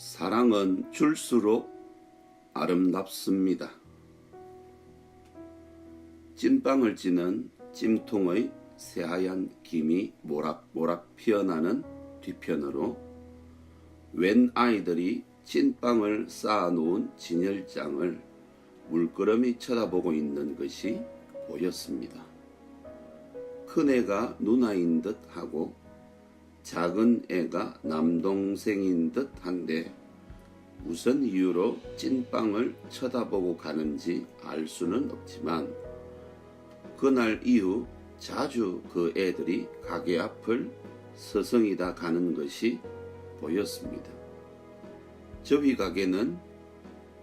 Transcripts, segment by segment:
사랑은 줄수록 아름답습니다. 찐빵을 찌는 찜통의 새하얀 김이 모락모락 피어나는 뒤편으로 웬 아이들이 찐빵을 쌓아놓은 진열장을 물끄러미 쳐다보고 있는 것이 보였습니다. 큰애가 누나인 듯 하고 작은 애가 남동생인 듯 한데 무슨 이유로 찐빵을 쳐다보고 가는지 알 수는 없지만 그날 이후 자주 그 애들이 가게 앞을 서성이다 가는 것이 보였습니다. 저희 가게는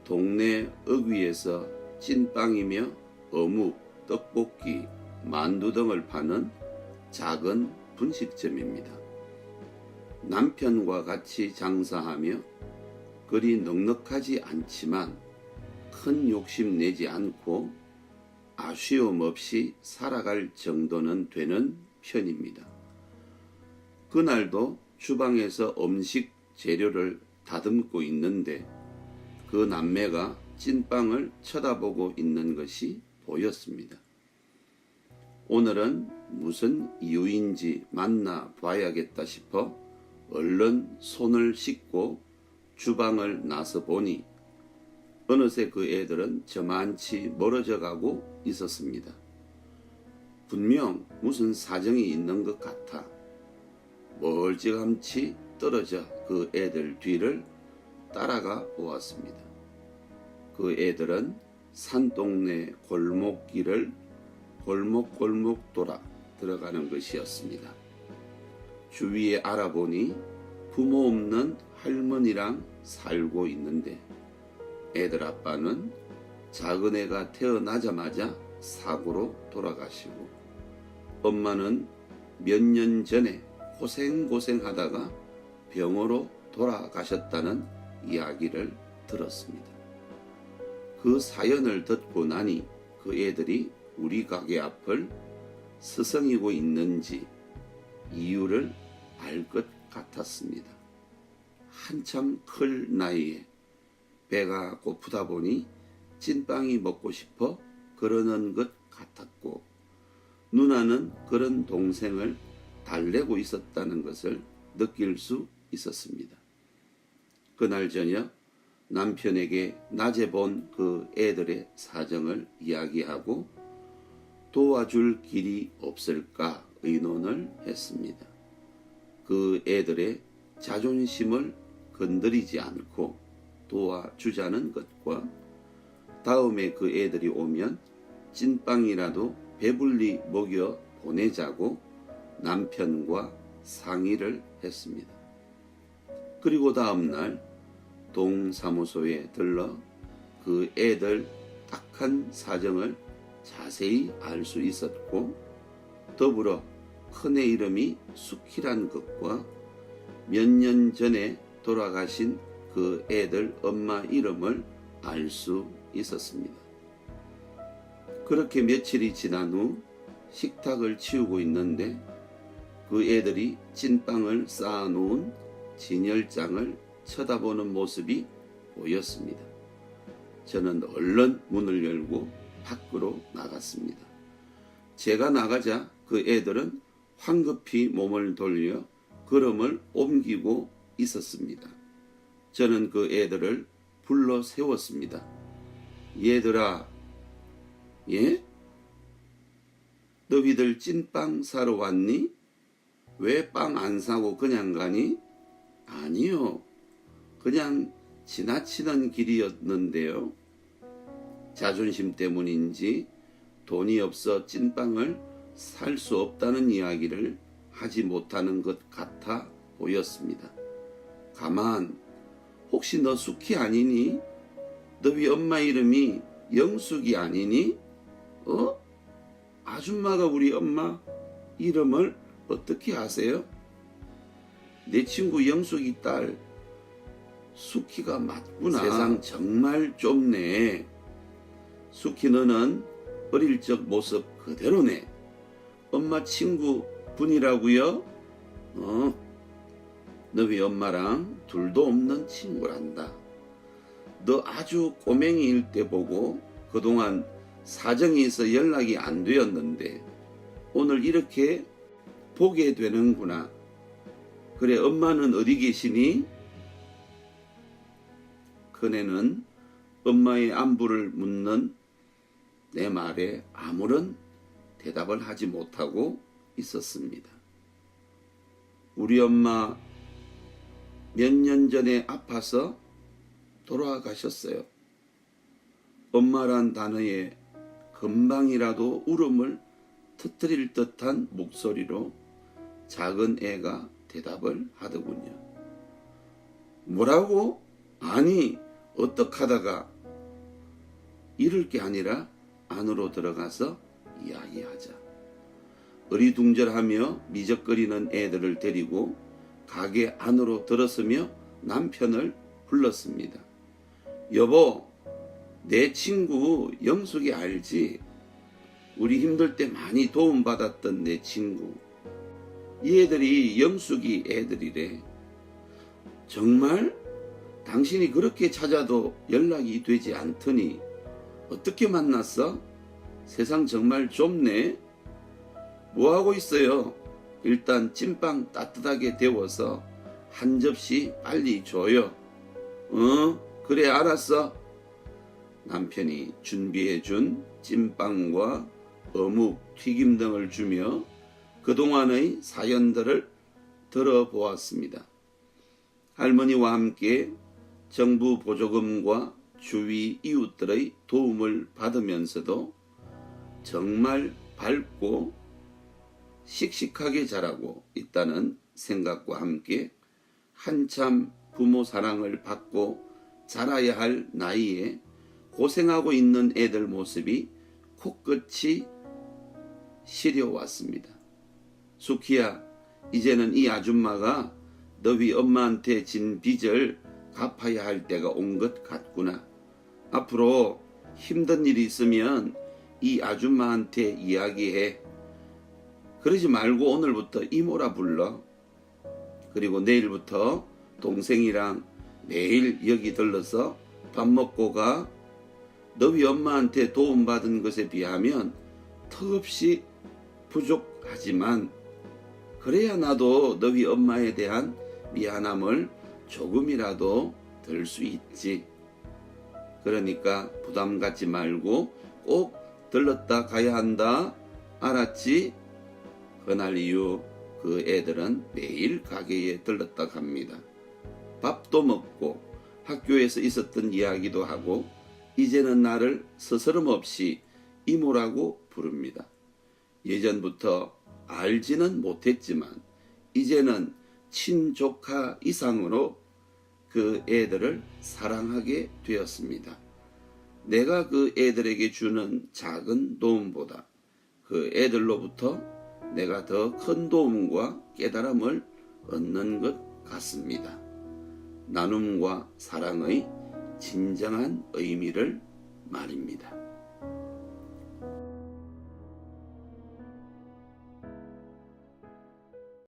동네 어귀에서 찐빵이며 어묵, 떡볶이, 만두 등을 파는 작은 분식점입니다. 남편과 같이 장사하며 그리 넉넉하지 않지만 큰 욕심 내지 않고 아쉬움 없이 살아갈 정도는 되는 편입니다. 그날도 주방에서 음식 재료를 다듬고 있는데 그 남매가 찐빵을 쳐다보고 있는 것이 보였습니다. 오늘은 무슨 이유인지 만나 봐야겠다 싶어 얼른 손을 씻고 주방을 나서 보니 어느새 그 애들은 저만치 멀어져 가고 있었습니다. 분명 무슨 사정이 있는 것 같아 멀찌감치 떨어져 그 애들 뒤를 따라가 보았습니다. 그 애들은 산동네 골목길을 골목골목 돌아 들어가는 것이었습니다. 주위에 알아보니 부모 없는 할머니랑 살고 있는데 애들 아빠는 작은 애가 태어나자마자 사고로 돌아가시고 엄마는 몇 년 전에 고생하다가 병으로 돌아가셨다는 이야기를 들었습니다. 그 사연을 듣고 나니 그 애들이 우리 가게 앞을 서성이고 있는지 이유를 알 것 같았습니다. 한참 클 나이에 배가 고프다 보니 찐빵이 먹고 싶어 그러는 것 같았고 누나는 그런 동생을 달래고 있었다는 것을 느낄 수 있었습니다. 그날 저녁 남편에게 낮에 본 그 애들의 사정을 이야기하고 도와줄 길이 없을까 의논을 했습니다. 그 애들의 자존심을 건드리지 않고 도와주자는 것과 다음에 그 애들이 오면 찐빵이라도 배불리 먹여 보내자고 남편과 상의를 했습니다. 그리고 다음날 동사무소에 들러 그 애들 딱한 사정을 자세히 알 수 있었고 더불어 큰애 이름이 수키란 것과 몇 년 전에 돌아가신 그 애들 엄마 이름을 알 수 있었습니다. 그렇게 며칠이 지난 후 식탁을 치우고 있는데 그 애들이 찐빵을 쌓아놓은 진열장을 쳐다보는 모습이 보였습니다. 저는 얼른 문을 열고 밖으로 나갔습니다. 제가 나가자 그 애들은 황급히 몸을 돌려 걸음을 옮기고 있었습니다. 저는 그 애들을 불러 세웠습니다. 얘들아, 예? 너희들 찐빵 사러 왔니? 왜 빵 안 사고 그냥 가니? 아니요. 그냥 지나치는 길이었는데요. 자존심 때문인지 돈이 없어 찐빵을 살 수 없다는 이야기를 하지 못하는 것 같아 보였습니다. 가만, 혹시 너 수키 아니니? 너희 엄마 이름이 영숙이 아니니? 아줌마가 우리 엄마 이름을 어떻게 아세요? 내 친구 영숙이 딸 수키가 맞구나. 세상 정말 좁네. 수키 너는 어릴 적 모습 그대로네. 엄마 친구 분이라고요? 너희 엄마랑 둘도 없는 친구란다. 너 아주 꼬맹이일 때 보고 그동안 사정이 있어 연락이 안 되었는데 오늘 이렇게 보게 되는구나. 그래, 엄마는 어디 계시니? 그네는 엄마의 안부를 묻는 내 말에 아무런 대답을 하지 못하고 있었습니다. 우리 엄마 몇 년 전에 아파서 돌아가셨어요. 엄마란 단어에 금방이라도 울음을 터뜨릴 듯한 목소리로 작은 애가 대답을 하더군요. 뭐라고? 아니, 어떡하다가? 이럴 게 아니라 안으로 들어가서 이야기하자. 어리둥절하며 미적거리는 애들을 데리고 가게 안으로 들어서며 남편을 불렀습니다. 여보, 내 친구 영숙이 알지? 우리 힘들 때 많이 도움받았던 내 친구. 이 애들이 영숙이 애들이래. 정말? 당신이 그렇게 찾아도 연락이 되지 않더니 어떻게 만났어? 세상 정말 좁네. 뭐하고 있어요? 일단 찐빵 따뜻하게 데워서 한 접시 빨리 줘요. 그래, 알았어. 남편이 준비해준 찐빵과 어묵, 튀김 등을 주며 그동안의 사연들을 들어보았습니다. 할머니와 함께 정부 보조금과 주위 이웃들의 도움을 받으면서도 정말 밝고 씩씩하게 자라고 있다는 생각과 함께 한참 부모 사랑을 받고 자라야 할 나이에 고생하고 있는 애들 모습이 코끝이 시려왔습니다. 수키야, 이제는 이 아줌마가 너희 엄마한테 진 빚을 갚아야 할 때가 온 것 같구나. 앞으로 힘든 일이 있으면 이 아줌마한테 이야기해. 그러지 말고 오늘부터 이모라 불러. 그리고 내일부터 동생이랑 매일 여기 들러서 밥 먹고 가. 너희 엄마한테 도움받은 것에 비하면 턱없이 부족하지만 그래야 나도 너희 엄마에 대한 미안함을 조금이라도 덜 수 있지. 그러니까 부담 갖지 말고 꼭 들렀다 가야 한다. 알았지? 그날 이후 그 애들은 매일 가게에 들렀다 갑니다. 밥도 먹고 학교에서 있었던 이야기도 하고 이제는 나를 스스럼 없이 이모라고 부릅니다. 예전부터 알지는 못했지만 이제는 친조카 이상으로 그 애들을 사랑하게 되었습니다. 내가 그 애들에게 주는 작은 도움보다 그 애들로부터 내가 더 큰 도움과 깨달음을 얻는 것 같습니다. 나눔과 사랑의 진정한 의미를 말입니다.